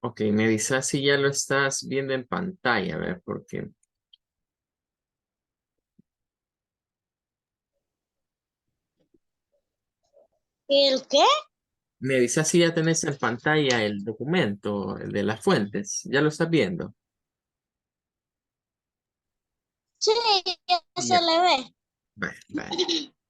Ok, me avisas si ya lo estás viendo en pantalla, a ver, porque ¿El qué? me avisas si ya tenés en pantalla el documento, el de las fuentes. ¿Ya lo estás viendo? Sí, ya se Ya. le ve. Vale, vale.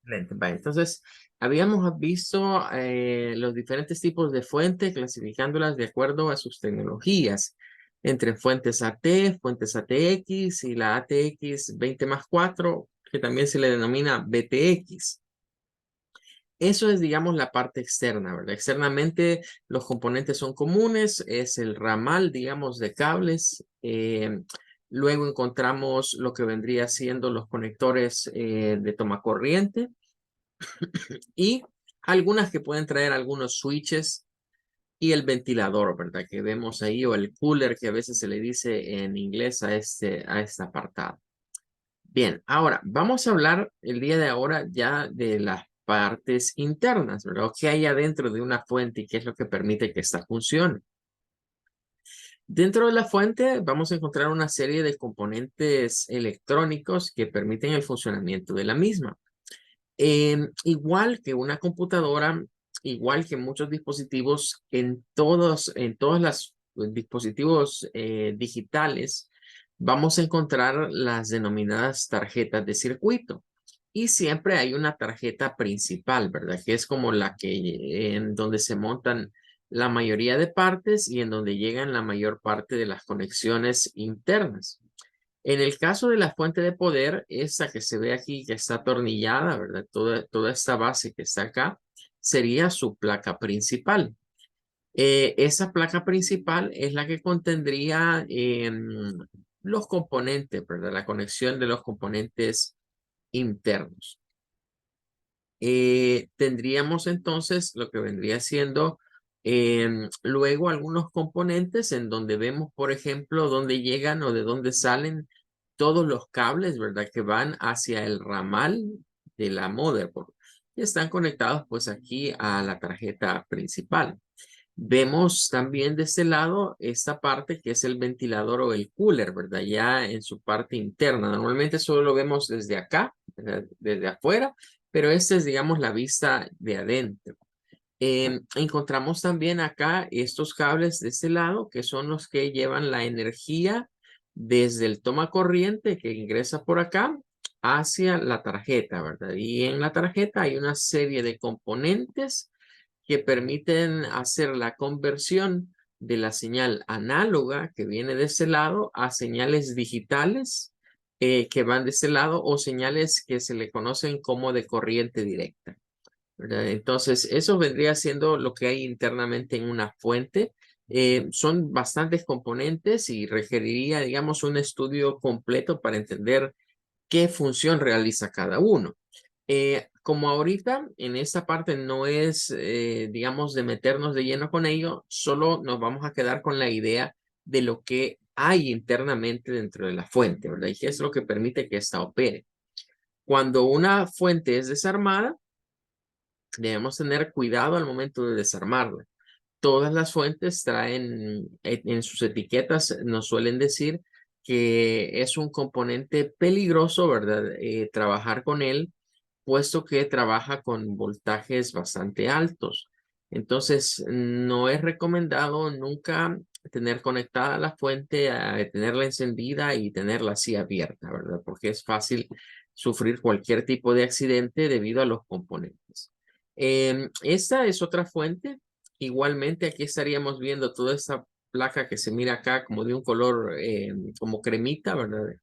Excelente, vale. Entonces, habíamos visto los diferentes tipos de fuentes, clasificándolas de acuerdo a sus tecnologías, entre fuentes AT, fuentes ATX y la ATX 20+4, que también se le denomina BTX. Eso es, digamos, la parte externa, ¿verdad? Externamente, los componentes son comunes, es el ramal, digamos, de cables. Luego encontramos lo que vendría siendo los conectores de toma corriente y algunas que pueden traer algunos switches y el ventilador, ¿verdad? Que vemos ahí, o el cooler que a veces se le dice en inglés a este apartado. Bien, ahora vamos a hablar el día de ahora ya de las partes internas, ¿verdad? ¿Qué hay adentro de una fuente y qué es lo que permite que esta funcione? Dentro de la fuente vamos a encontrar una serie de componentes electrónicos que permiten el funcionamiento de la misma. Igual que una computadora, igual que muchos dispositivos, en todos los dispositivos digitales, vamos a encontrar las denominadas tarjetas de circuito. Y siempre hay una tarjeta principal, ¿verdad? Que es como la que en donde se montan la mayoría de partes y en donde llegan la mayor parte de las conexiones internas. En el caso de la fuente de poder, esta que se ve aquí, que está atornillada, ¿verdad? Toda esta base que está acá, sería su placa principal. Esa placa principal es la que contendría los componentes, ¿verdad? La conexión de los componentes internos. Tendríamos entonces lo que vendría siendo luego algunos componentes en donde vemos, por ejemplo, dónde llegan o de dónde salen todos los cables, ¿verdad? Que van hacia el ramal de la motherboard y están conectados pues aquí a la tarjeta principal. Vemos también de este lado esta parte que es el ventilador o el cooler, ¿verdad? Ya en su parte interna. Normalmente solo lo vemos desde acá, ¿verdad? Desde afuera, pero esta es, digamos, la vista de adentro. Encontramos también acá estos cables de este lado que son los que llevan la energía desde el toma corriente que ingresa por acá hacia la tarjeta, ¿verdad? Y en la tarjeta hay una serie de componentes que permiten hacer la conversión de la señal análoga que viene de ese lado a señales digitales que van de ese lado o señales que se le conocen como de corriente directa, ¿verdad? Entonces, eso vendría siendo lo que hay internamente en una fuente. Son bastantes componentes y requeriría, digamos, un estudio completo para entender qué función realiza cada uno. Como ahorita en esta parte no es, digamos, de meternos de lleno con ello, solo nos vamos a quedar con la idea de lo que hay internamente dentro de la fuente, ¿verdad? Y qué es lo que permite que ésta opere. Cuando una fuente es desarmada, debemos tener cuidado al momento de desarmarla. Todas las fuentes traen en sus etiquetas, nos suelen decir que es un componente peligroso, ¿verdad? Trabajar con él, puesto que trabaja con voltajes bastante altos. Entonces, no es recomendado nunca tener conectada la fuente, tenerla encendida y tenerla así abierta, ¿verdad? Porque es fácil sufrir cualquier tipo de accidente debido a los componentes. Esta es otra fuente. Igualmente, aquí estaríamos viendo toda esta placa que se mira acá como de un color como cremita, ¿verdad?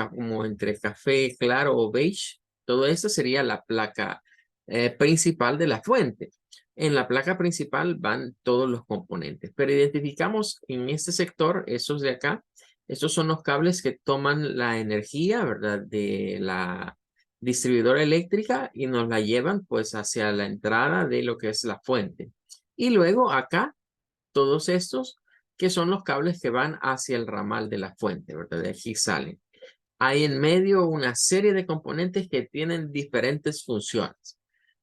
Como entre café claro o beige. Todo esto sería la placa principal de la fuente. En la placa principal van todos los componentes, pero identificamos en este sector, esos de acá, estos son los cables que toman la energía, ¿verdad? De la distribuidora eléctrica y nos la llevan pues hacia la entrada de lo que es la fuente. Y luego acá, todos estos que son los cables que van hacia el ramal de la fuente, ¿verdad? De aquí salen. Hay en medio una serie de componentes que tienen diferentes funciones,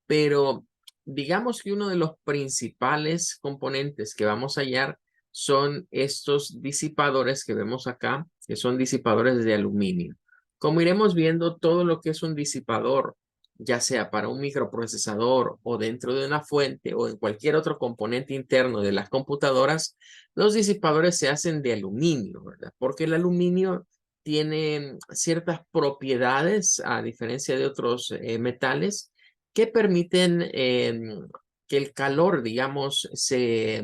pero digamos que uno de los principales componentes que vamos a hallar son estos disipadores que vemos acá, que son disipadores de aluminio. Como iremos viendo, todo lo que es un disipador, ya sea para un microprocesador o dentro de una fuente o en cualquier otro componente interno de las computadoras, los disipadores se hacen de aluminio, ¿verdad? Porque el aluminio tiene ciertas propiedades, a diferencia de otros metales, que permiten que el calor, digamos, se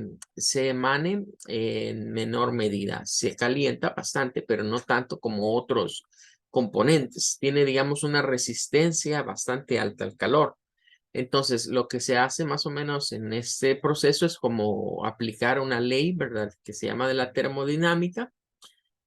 emane en menor medida. Se calienta bastante, pero no tanto como otros componentes. Tiene, digamos, una resistencia bastante alta al calor. Entonces, lo que se hace más o menos en este proceso es como aplicar una ley, ¿verdad? Que se llama de la termodinámica,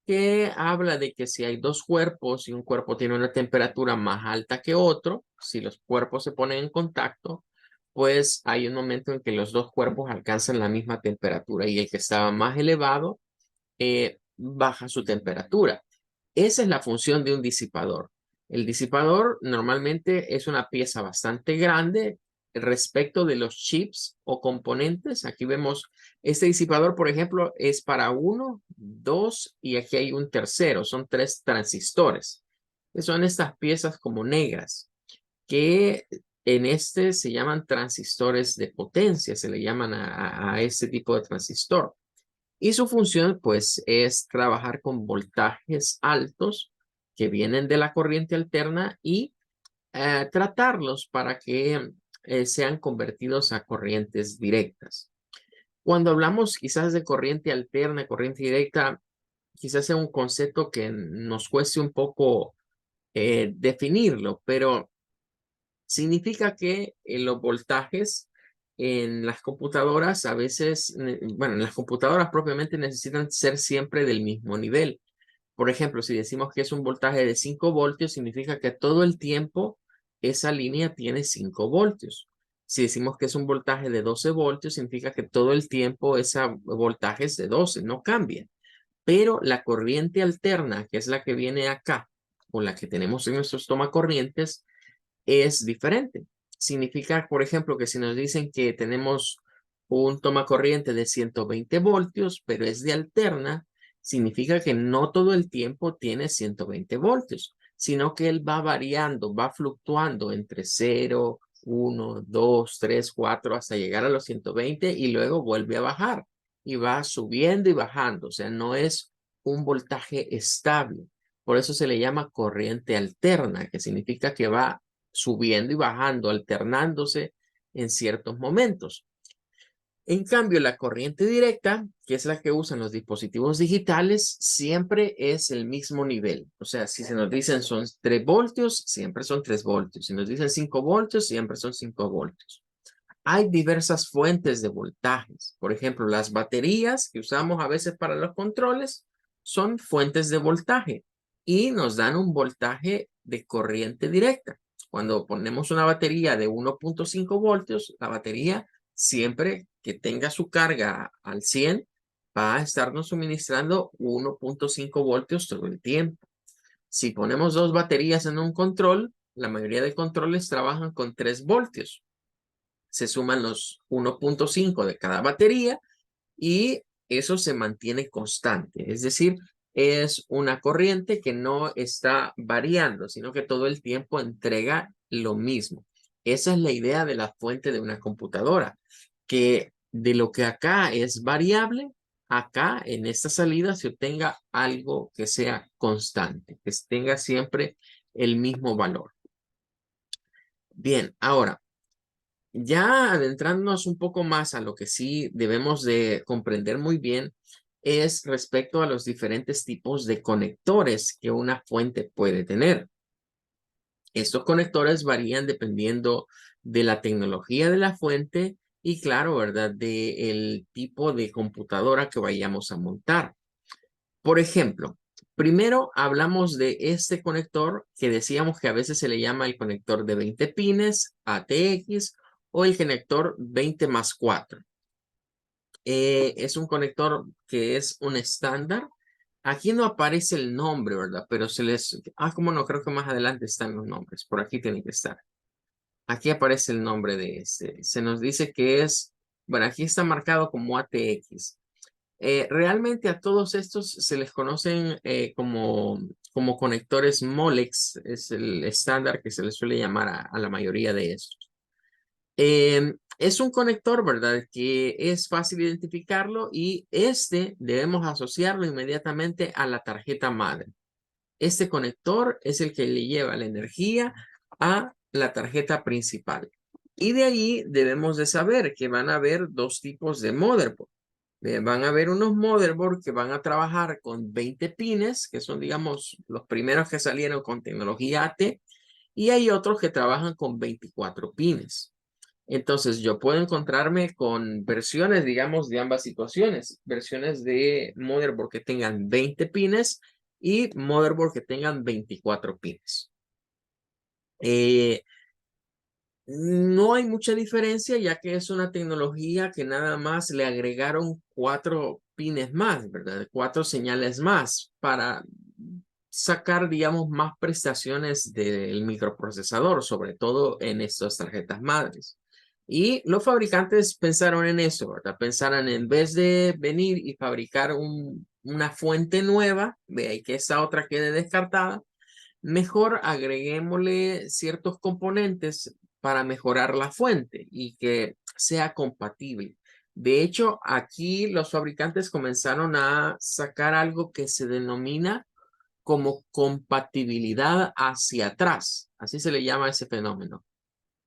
que habla de que si hay dos cuerpos y un cuerpo tiene una temperatura más alta que otro, si los cuerpos se ponen en contacto, pues hay un momento en que los dos cuerpos alcanzan la misma temperatura y el que estaba más elevado baja su temperatura. Esa es la función de un disipador. El disipador normalmente es una pieza bastante grande respecto de los chips o componentes. Aquí vemos este disipador, por ejemplo, es para uno, dos y aquí hay un tercero. Son tres transistores, que son estas piezas como negras, que en este se llaman transistores de potencia, se le llaman a este tipo de transistor. Y su función, pues, es trabajar con voltajes altos que vienen de la corriente alterna y tratarlos para que sean convertidos a corrientes directas. Cuando hablamos quizás de corriente alterna, corriente directa, quizás sea un concepto que nos cueste un poco definirlo, pero significa que los voltajes en las computadoras a veces, bueno, en las computadoras propiamente necesitan ser siempre del mismo nivel. Por ejemplo, si decimos que es un voltaje de 5 voltios, significa que todo el tiempo esa línea tiene 5 voltios. Si decimos que es un voltaje de 12 voltios, significa que todo el tiempo ese voltaje es de 12, no cambia. Pero la corriente alterna, que es la que viene acá, o la que tenemos en nuestros tomacorrientes, es diferente. Significa, por ejemplo, que si nos dicen que tenemos un toma corriente de 120 voltios, pero es de alterna, significa que no todo el tiempo tiene 120 voltios, sino que él va variando, va fluctuando entre 0, 1, 2, 3, 4, hasta llegar a los 120 y luego vuelve a bajar y va subiendo y bajando. O sea, no es un voltaje estable. Por eso se le llama corriente alterna, que significa que va subiendo y bajando, alternándose en ciertos momentos. En cambio, la corriente directa, que es la que usan los dispositivos digitales, siempre es el mismo nivel. O sea, si se nos dicen son 3 voltios, siempre son 3 voltios. Si nos dicen 5 voltios, siempre son 5 voltios. Hay diversas fuentes de voltajes. Por ejemplo, las baterías que usamos a veces para los controles son fuentes de voltaje y nos dan un voltaje de corriente directa. Cuando ponemos una batería de 1.5 voltios, la batería siempre que tenga su carga al 100 va a estarnos suministrando 1.5 voltios todo el tiempo. Si ponemos dos baterías en un control, la mayoría de controles trabajan con 3 voltios. Se suman los 1.5 de cada batería y eso se mantiene constante. Es decir, es una corriente que no está variando, sino que todo el tiempo entrega lo mismo. Esa es la idea de la fuente de una computadora, que de lo que acá es variable, acá en esta salida se obtenga algo que sea constante, que tenga siempre el mismo valor. Bien, ahora, ya adentrándonos un poco más a lo que sí debemos de comprender muy bien es respecto a los diferentes tipos de conectores que una fuente puede tener. Estos conectores varían dependiendo de la tecnología de la fuente y claro, ¿verdad? Del tipo de computadora que vayamos a montar. Por ejemplo, primero hablamos de este conector que decíamos que a veces se le llama el conector de 20 pines, ATX, o el conector 20 más 4. Es un conector que es un estándar. Aquí no aparece el nombre, ¿verdad? Pero se les... Ah, cómo no, creo que más adelante están los nombres. Por aquí tiene que estar. Aquí aparece el nombre de este. Se nos dice que es... Bueno, aquí está marcado como ATX. Realmente a todos estos se les conocen como conectores Molex, es el estándar que se les suele llamar a la mayoría de estos. Es un conector, ¿verdad? Que es fácil identificarlo y debemos asociarlo inmediatamente a la tarjeta madre. Este conector es el que le lleva la energía a la tarjeta principal. Y de ahí debemos de saber que van a haber dos tipos de motherboard. Van a haber unos motherboard que van a trabajar con 20 pines, que son, digamos, los primeros que salieron con tecnología AT, y hay otros que trabajan con 24 pines. Entonces, yo puedo encontrarme con versiones, digamos, de ambas situaciones. Versiones de motherboard que tengan 20 pines y motherboard que tengan 24 pines. No hay mucha diferencia ya que es una tecnología que nada más le agregaron 4 pines más, ¿verdad? 4 señales más para sacar, digamos, más prestaciones del microprocesador, sobre todo en estas tarjetas madres. Y los fabricantes pensaron en eso, ¿verdad? Pensaron en vez de venir y fabricar una fuente nueva, ve ahí que esa otra quede descartada, mejor agreguémosle ciertos componentes para mejorar la fuente y que sea compatible. De hecho, aquí los fabricantes comenzaron a sacar algo que se denomina como compatibilidad hacia atrás. Así se le llama ese fenómeno.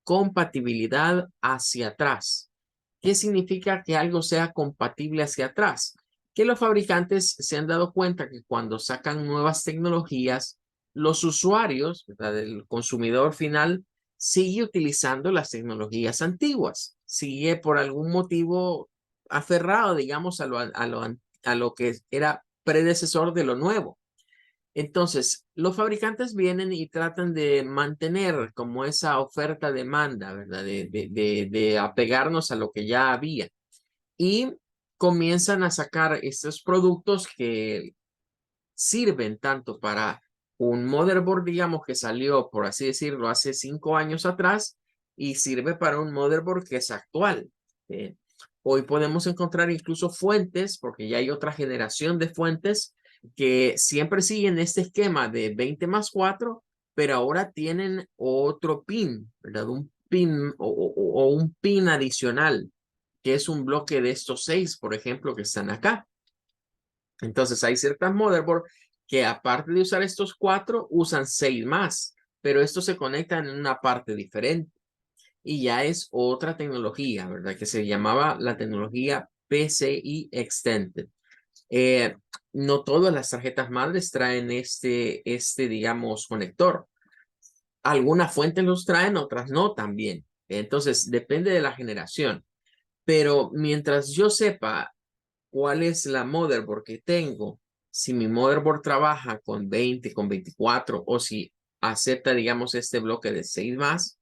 Compatibilidad hacia atrás. ¿Qué significa que algo sea compatible hacia atrás? Que los fabricantes se han dado cuenta que cuando sacan nuevas tecnologías, los usuarios, ¿verdad? El consumidor final, sigue utilizando las tecnologías antiguas, sigue por algún motivo aferrado, digamos, a lo que era predecesor de lo nuevo. Entonces, los fabricantes vienen y tratan de mantener como esa oferta-demanda, ¿verdad? De apegarnos a lo que ya había. Y comienzan a sacar estos productos que sirven tanto para un motherboard, digamos, que salió, por así decirlo, hace 5 años atrás, y sirve para un motherboard que es actual. ¿Sí? Hoy podemos encontrar incluso fuentes, porque ya hay otra generación de fuentes que siempre siguen este esquema de 20 más 4, pero ahora tienen otro pin, ¿verdad? Un pin o un pin adicional, que es un bloque de estos 6, por ejemplo, que están acá. Entonces hay ciertas motherboard que aparte de usar estos 4, usan 6 más, pero estos se conectan en una parte diferente. Y ya es otra tecnología, ¿verdad? Que se llamaba la tecnología PCI Extended. Eh, no todas las tarjetas madres traen digamos, conector. Algunas fuentes los traen, otras no también. Entonces, depende de la generación. Pero mientras yo sepa cuál es la motherboard que tengo, si mi motherboard trabaja con 20, con 24 o si acepta, digamos, este bloque de 6 más,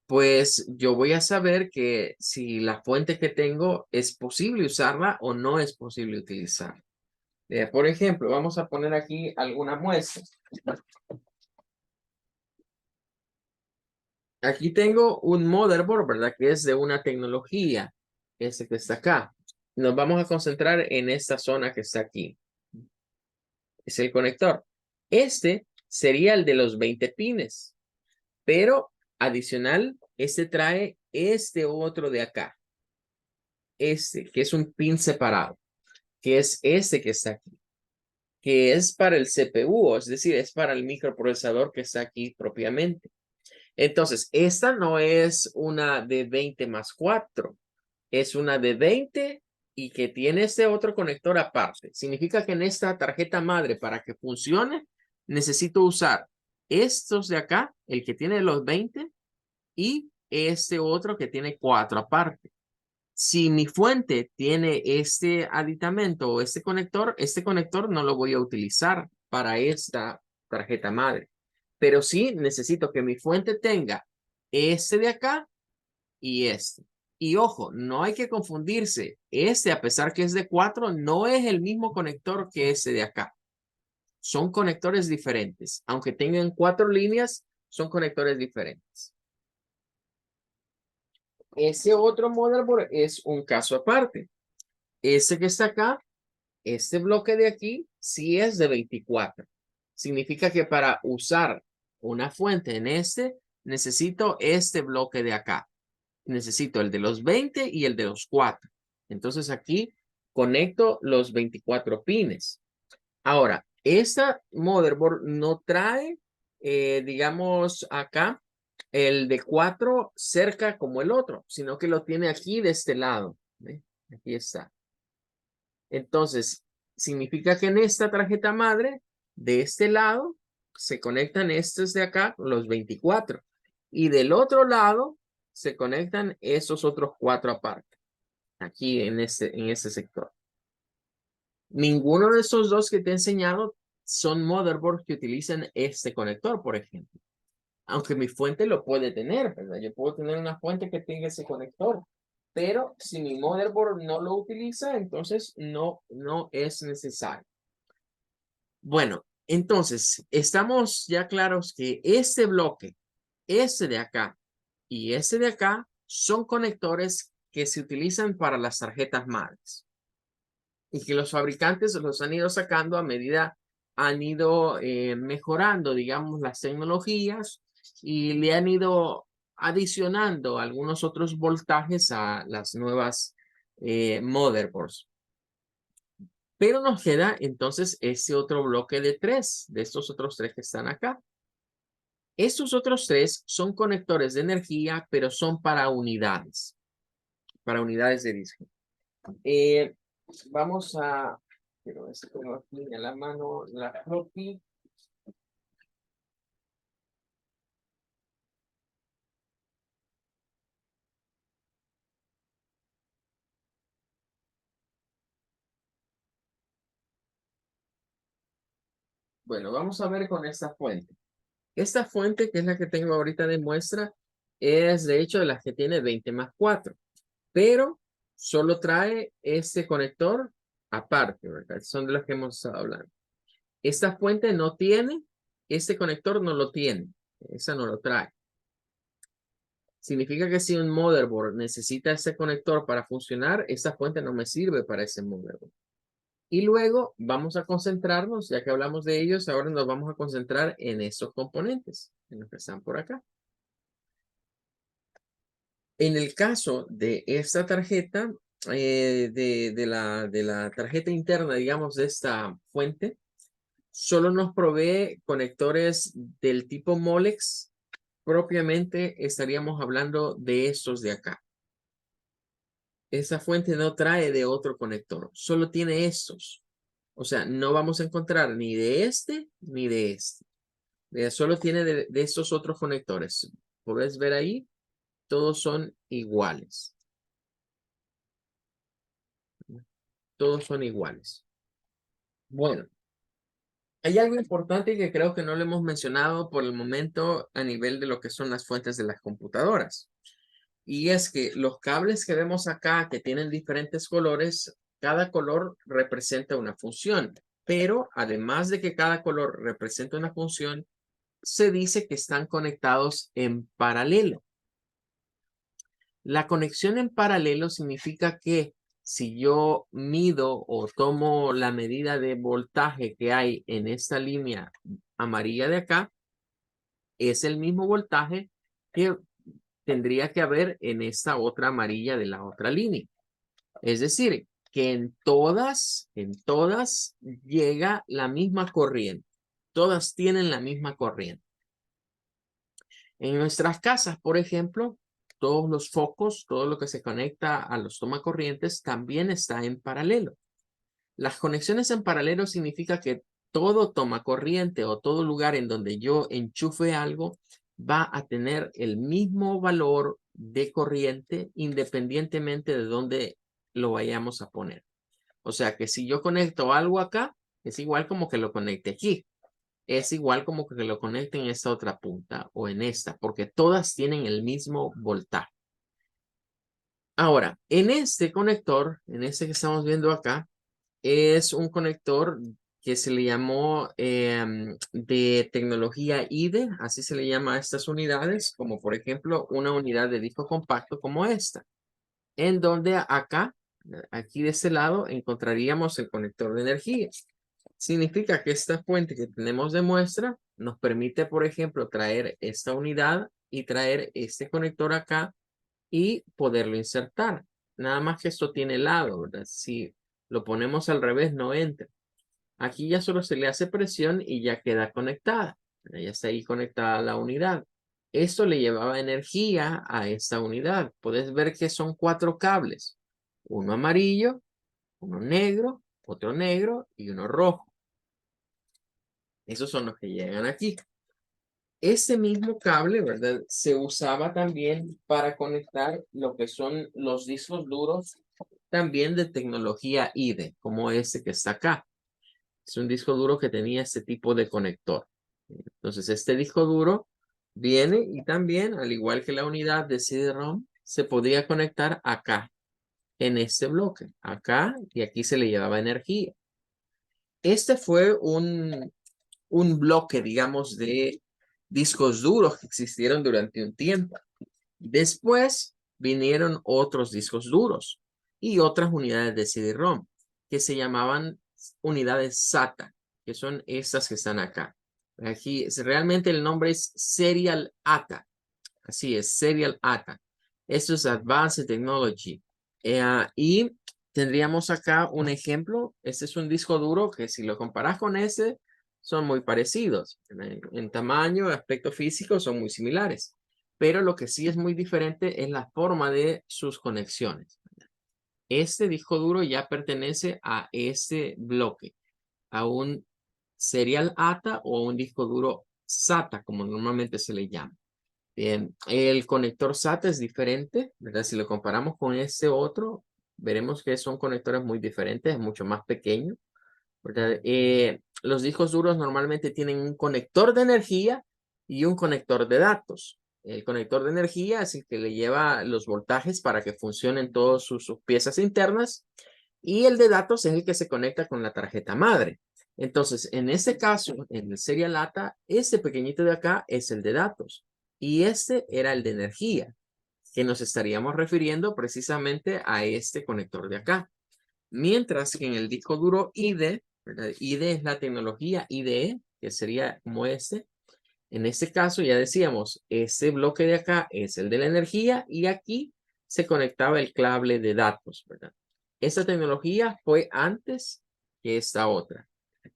pues yo voy a saber que si la fuente que tengo es posible usarla o no es posible utilizar. Por ejemplo, vamos a poner aquí alguna muestra. Aquí tengo un motherboard, ¿verdad? Que es de una tecnología, este que está acá. Nos vamos a concentrar en esta zona que está aquí. Es el conector. Este sería el de los 20 pines, pero adicional, este trae este otro de acá. Este, que es un pin separado, que es este que está aquí, que es para el CPU, es decir, es para el microprocesador que está aquí propiamente. Entonces, esta no es una de 20 más 4, es una de 20 y que tiene este otro conector aparte. Significa que en esta tarjeta madre, para que funcione, necesito usar estos de acá, el que tiene los 20 y este otro que tiene 4 aparte. Si mi fuente tiene este aditamento o este conector no lo voy a utilizar para esta tarjeta madre. Pero sí necesito que mi fuente tenga este de acá y este. Y ojo, no hay que confundirse. Este, a pesar que es de 4, no es el mismo conector que ese de acá. Son conectores diferentes. Aunque tengan 4 líneas, son conectores diferentes. Ese otro motherboard es un caso aparte. Este que está acá este bloque de aquí sí es de 24. Significa que para usar una fuente en este, necesito este bloque de acá. Necesito el de los 20 y el de los 4. Entonces aquí conecto los 24 pines. Ahora, esta motherboard no trae, digamos, acá el de 4 cerca como el otro, sino que lo tiene aquí de este lado. ¿Ve? Aquí está. Entonces, significa que en esta tarjeta madre, de este lado, se conectan estos de acá, los 24. Y del otro lado, se conectan esos otros 4 aparte, aquí en este sector. Ninguno de esos dos que te he enseñado son motherboards que utilizan este conector, por ejemplo. Aunque mi fuente lo puede tener, ¿verdad? Yo puedo tener una fuente que tenga ese conector. Pero si mi motherboard no lo utiliza, entonces no es necesario. Bueno, entonces estamos ya claros que este bloque, este de acá y este de acá son conectores que se utilizan para las tarjetas madres y que los fabricantes los han ido sacando a medida han ido mejorando, digamos, las tecnologías y le han ido adicionando algunos otros voltajes a las nuevas motherboards. Pero nos queda entonces ese otro bloque de 3, de estos otros 3 que están acá. Estos otros 3 son conectores de energía, pero son para unidades de disco. Vamos a, pero es que tengo aquí en la mano la floppy. Bueno, vamos a ver con esta fuente. Esta fuente, que es la que tengo ahorita de muestra, es de hecho de las que tiene 20+4, pero solo trae este conector aparte, ¿verdad? Son de las que hemos estado hablando. Esta fuente no tiene, este conector no lo tiene, esa no lo trae. Significa que si un motherboard necesita ese conector para funcionar, esta fuente no me sirve para ese motherboard. Y luego vamos a concentrarnos, ya que hablamos de ellos, ahora nos vamos a concentrar en esos componentes, en los que están por acá. En el caso de esta tarjeta, de la tarjeta interna, digamos, de esta fuente, solo nos provee conectores del tipo Molex. Propiamente estaríamos hablando de estos de acá. Esa fuente no trae de otro conector, solo tiene estos. O sea, no vamos a encontrar ni de este ni de este. Solo tiene de estos otros conectores. ¿Puedes ver ahí? Todos son iguales. Todos son iguales. Bueno, hay algo importante que creo que no lo hemos mencionado por el momento a nivel de lo que son las fuentes de las computadoras. Y es que los cables que vemos acá, que tienen diferentes colores, cada color representa una función. Pero además de que cada color representa una función, se dice que están conectados en paralelo. La conexión en paralelo significa que si yo mido o tomo la medida de voltaje que hay en esta línea amarilla de acá, es el mismo voltaje que tendría que haber en esta otra amarilla de la otra línea. Es decir, que en todas llega la misma corriente. Todas tienen la misma corriente. En nuestras casas, por ejemplo, todos los focos, todo lo que se conecta a los tomacorrientes también está en paralelo. Las conexiones en paralelo significa que todo tomacorriente o todo lugar en donde yo enchufe algo va a tener el mismo valor de corriente independientemente de dónde lo vayamos a poner. O sea que si yo conecto algo acá, es igual como que lo conecte aquí. Es igual como que lo conecte en esta otra punta o en esta, porque todas tienen el mismo voltaje. Ahora, en este conector, en este que estamos viendo acá, es un conector que se le llamó de tecnología IDE, así se le llama a estas unidades, como por ejemplo una unidad de disco compacto como esta, en donde acá Aquí de este lado encontraríamos el conector de energía. Significa que esta fuente que tenemos de muestra nos permite, por ejemplo, traer esta unidad y traer este conector acá y poderlo insertar. Nada más que esto tiene lado, ¿verdad? Si lo ponemos al revés, no entra. Aquí ya solo se le hace presión y ya queda conectada. Ya está ahí conectada la unidad. Esto le llevaba energía a esta unidad. Puedes ver que son 4 cables. Uno amarillo, uno negro, otro negro y uno rojo. Esos son los que llegan aquí. Ese mismo cable, ¿verdad? Se usaba también para conectar lo que son los discos duros, también de tecnología IDE, como este que está acá. Es un disco duro que tenía este tipo de conector. Entonces, este disco duro viene y también, al igual que la unidad de CD-ROM, se podía conectar acá, en este bloque, acá, y aquí se le llevaba energía. Este fue un bloque, digamos, de discos duros que existieron durante un tiempo. Después vinieron otros discos duros y otras unidades de CD-ROM que se llamaban unidades SATA, que son estas que están acá. Aquí realmente el nombre es Serial ATA. Así es, Serial ATA. Esto es Advanced Technology. Y tendríamos acá un ejemplo. Este es un disco duro que si lo comparas con ese, son muy parecidos. En tamaño, aspecto físico, son muy similares. Pero lo que sí es muy diferente es la forma de sus conexiones. Este disco duro ya pertenece a este bloque, a un serial ATA o un disco duro SATA, como normalmente se le llama. Bien, el conector SATA es diferente, ¿verdad? Si lo comparamos con este otro, veremos que son conectores muy diferentes, es mucho más pequeño, ¿verdad? Los discos duros normalmente tienen un conector de energía y un conector de datos. El conector de energía es el que le lleva los voltajes para que funcionen todas sus piezas internas y el de datos es el que se conecta con la tarjeta madre. Entonces, en este caso, en el serial ATA, este pequeñito de acá es el de datos y este era el de energía, que nos estaríamos refiriendo precisamente a este conector de acá. Mientras que en el disco duro IDE, ¿verdad? IDE es la tecnología IDE, que sería como este. En este caso ya decíamos, ese bloque de acá es el de la energía y aquí se conectaba el cable de datos, ¿verdad? Esta tecnología fue antes que esta otra.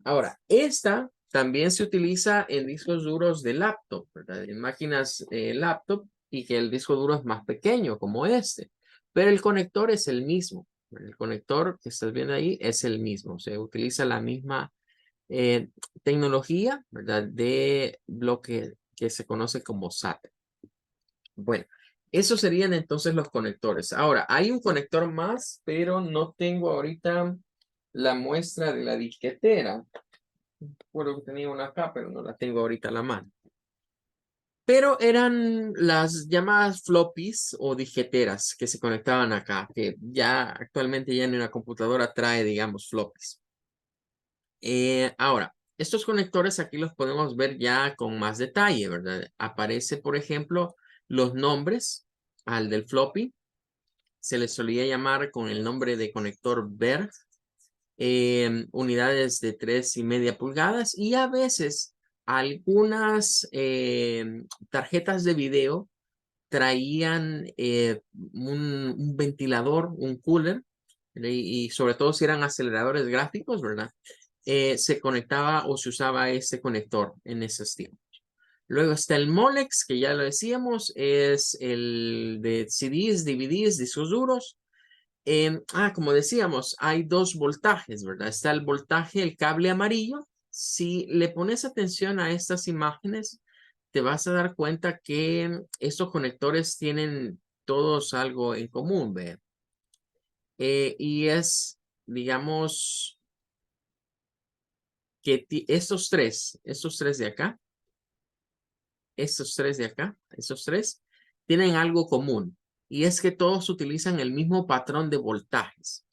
Ahora, esta también se utiliza en discos duros de laptop, ¿verdad? En máquinas laptop y que el disco duro es más pequeño como este, pero el conector es el mismo. El conector que estás viendo ahí es el mismo, se utiliza la misma eh, tecnología, ¿verdad? De bloque que se conoce como SATA. Bueno, esos serían entonces los conectores. Ahora, hay un conector más, pero no tengo ahorita la muestra de la disquetera. Recuerdo que tenía una acá, pero no la tengo ahorita a la mano. Pero eran las llamadas floppies o disqueteras que se conectaban acá, que ya actualmente ya en una computadora trae, digamos, floppies. Ahora, estos conectores aquí los podemos ver ya con más detalle, ¿verdad? Aparece, por ejemplo, los nombres al del floppy. Se le solía llamar con el nombre de conector BER, unidades de 3,5 pulgadas y a veces algunas tarjetas de video traían un ventilador, un cooler, y sobre todo si eran aceleradores gráficos, ¿verdad? Se conectaba o se usaba ese conector en esos tiempos. Luego está el Molex, que ya lo decíamos, es el de CDs, DVDs, discos duros. Como decíamos, hay 2 voltajes, ¿verdad? Está el voltaje, el cable amarillo. Si le pones atención a estas imágenes, te vas a dar cuenta que estos conectores tienen todos algo en común, ¿ve? Y es, digamos, que estos tres de acá, estos tres de acá, estos tres, tienen algo común. Y es que todos utilizan el mismo patrón de voltajes.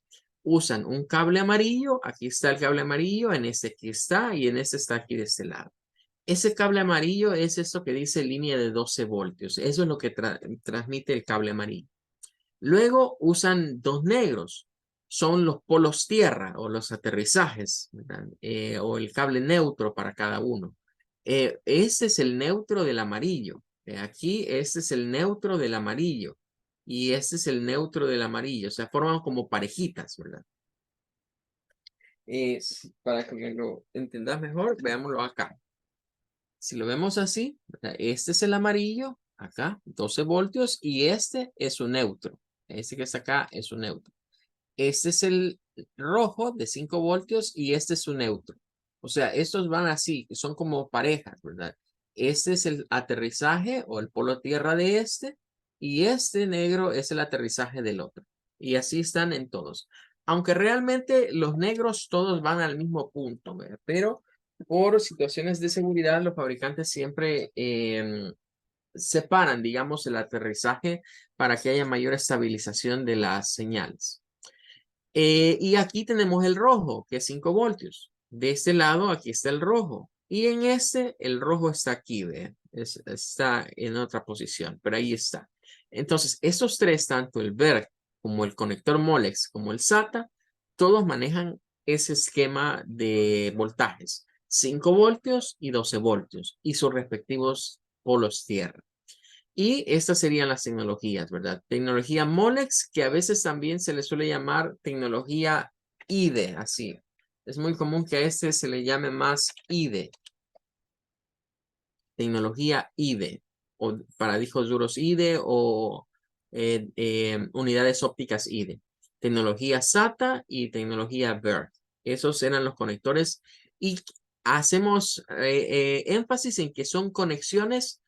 Usan un cable amarillo, aquí está el cable amarillo, en este aquí está y en este está aquí de este lado. Ese cable amarillo es esto que dice línea de 12 voltios. Eso es lo que transmite el cable amarillo. Luego usan 2 negros. son los polos tierra o los aterrizajes, ¿verdad? O el cable neutro para cada uno. Este es el neutro del amarillo. Aquí este es el neutro del amarillo. Y este es el neutro del amarillo. O sea, forman como parejitas, ¿verdad? Para que lo entendas mejor, veámoslo acá. Si lo vemos así, ¿verdad? Este es el amarillo, acá, 12 voltios, y este es un neutro. Este que está acá es un neutro. Este es el rojo de 5 voltios y este es un neutro. O sea, estos van así, son como parejas, ¿verdad? Este es el aterrizaje o el polo tierra de este y este negro es el aterrizaje del otro. Y así están en todos. Aunque realmente los negros todos van al mismo punto, ¿verdad? Pero por situaciones de seguridad, los fabricantes siempre separan, digamos, el aterrizaje para que haya mayor estabilización de las señales. Y aquí tenemos el rojo, que es 5 voltios. De este lado, aquí está el rojo. Y en este, el rojo está aquí, ¿ve? Está en otra posición, pero ahí está. Entonces, estos tres, tanto el VERC como el conector Molex, como el SATA, todos manejan ese esquema de voltajes. 5 voltios y 12 voltios y sus respectivos polos tierra. Y estas serían las tecnologías, ¿verdad? Tecnología Molex, que a veces también se le suele llamar tecnología IDE, así. Es muy común que a este se le llame más IDE, tecnología IDE, o para discos duros IDE o unidades ópticas IDE. Tecnología SATA y tecnología BERT. Esos eran los conectores y hacemos énfasis en que son conexiones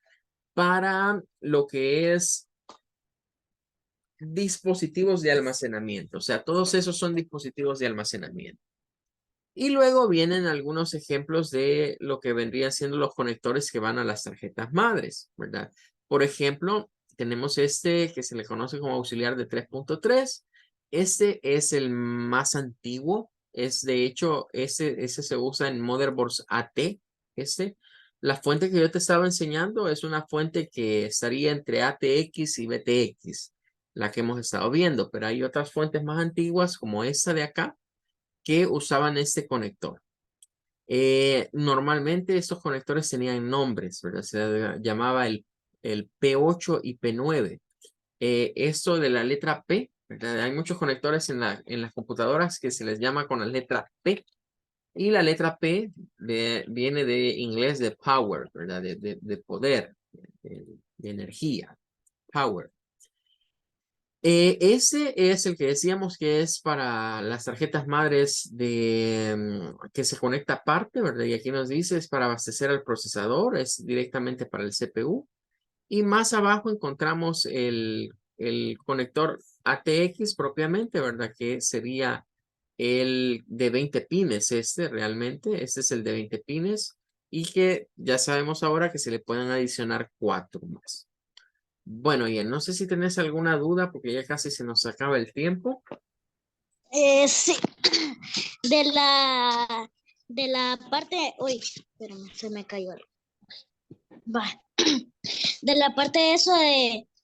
para lo que es dispositivos de almacenamiento. O sea, todos esos son dispositivos de almacenamiento. Y luego vienen algunos ejemplos de lo que vendrían siendo los conectores que van a las tarjetas madres, ¿verdad? Por ejemplo, tenemos este que se le conoce como auxiliar de 3.3. Este es el más antiguo. Es de hecho, ese se usa en motherboards AT. Este. La fuente que yo te estaba enseñando es una fuente que estaría entre ATX y BTX, la que hemos estado viendo, pero hay otras fuentes más antiguas como esta de acá que usaban este conector. Normalmente estos conectores tenían nombres, ¿verdad? Se llamaba el P8 y P9. Esto de la letra P, ¿verdad? Hay muchos conectores en las computadoras que se les llama con la letra P. Y la letra P viene de inglés de power, ¿verdad? De poder, de energía, power. Ese es el que decíamos que es para las tarjetas madres que se conecta aparte, ¿verdad? Y aquí nos dice es para abastecer al procesador, es directamente para el CPU. Y más abajo encontramos el conector ATX propiamente, ¿verdad? Que sería el de 20 pines, realmente. Este es el de 20 pines y que ya sabemos ahora que se le pueden adicionar 4 más. Bueno, Ian, no sé si tenés alguna duda porque ya casi se nos acaba el tiempo. Sí, de de la parte, uy, espérame, se me cayó algo. Va, de la parte de eso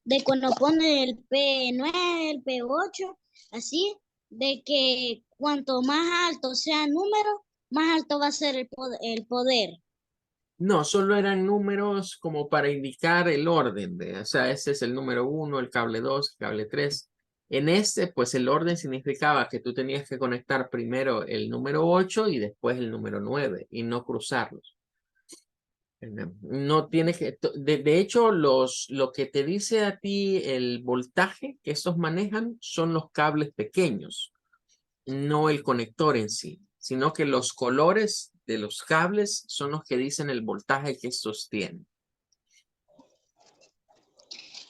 de cuando pone el P9, el P8, así, de que cuanto más alto sea el número, más alto va a ser el poder. No, solo eran números como para indicar el orden o sea, ese es el número 1, el cable 2, el cable 3. En este, pues el orden significaba que tú tenías que conectar primero el número 8 y después el número 9 y no cruzarlos. No tienes que, de hecho, lo que te dice a ti el voltaje que estos manejan son los cables pequeños, no el conector en sí, sino que los colores de los cables son los que dicen el voltaje que estos tienen.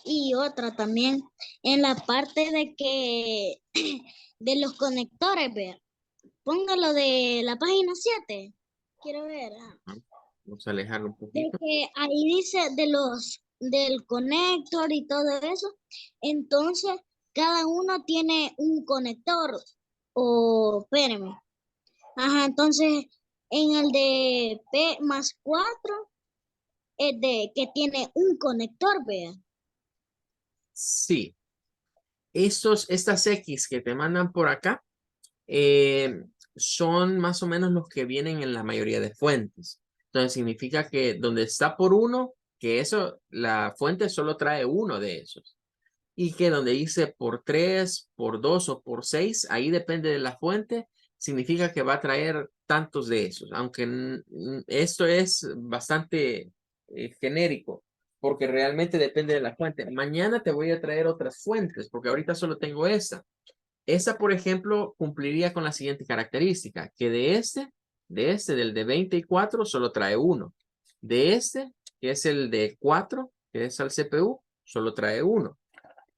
Y otra también, en la parte de que, de los conectores, vea, póngalo de la página 7. Quiero ver. Vamos a alejarlo un De poquito. que ahí dice del conector y todo eso. Entonces, cada uno tiene un conector. O, espérenme. Ajá, entonces, en el de P+4 es de que tiene un conector, vea. Sí, estas X que te mandan por acá son más o menos los que vienen en la mayoría de fuentes. Entonces significa que donde está por uno, que eso, la fuente solo trae uno de esos. Y que donde dice por 3, por 2 o por 6, ahí depende de la fuente, significa que va a traer tantos de esos. Aunque esto es bastante genérico, porque realmente depende de la fuente. Mañana te voy a traer otras fuentes, porque ahorita solo tengo esta. Esa, por ejemplo, cumpliría con la siguiente característica, que del de 24, solo trae uno. De este, que es el de 4, que es al CPU, solo trae uno.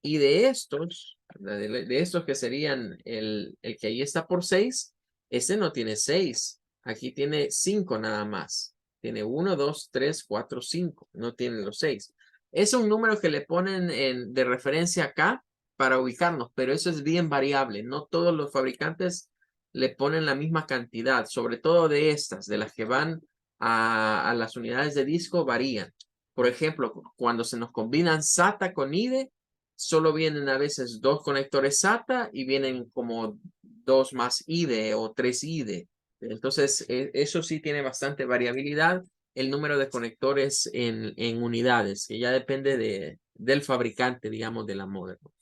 Y de estos, de estos que serían el que ahí está por 6, este no tiene 6. Aquí tiene 5 nada más. Tiene 1, 2, 3, 4, 5. No tiene los 6. Es un número que le ponen de referencia acá para ubicarnos, pero eso es bien variable. No todos los fabricantes le ponen la misma cantidad, sobre todo de estas, de las que van a las unidades de disco, varían. Por ejemplo, cuando se nos combinan SATA con IDE, solo vienen a veces 2 conectores SATA y vienen como 2 más IDE o 3 IDE. Entonces, eso sí tiene bastante variabilidad el número de conectores en unidades, que ya depende del fabricante, digamos, de la motherboard,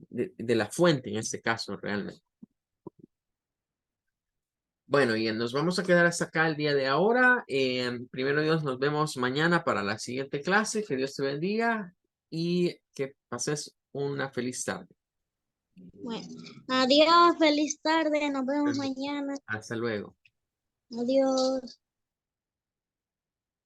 de la fuente en este caso, realmente. Bueno, y nos vamos a quedar hasta acá el día de ahora. Primero Dios, nos vemos mañana para la siguiente clase. Que Dios te bendiga y que pases una feliz tarde. Bueno, adiós, feliz tarde, nos vemos mañana. Hasta luego. Adiós.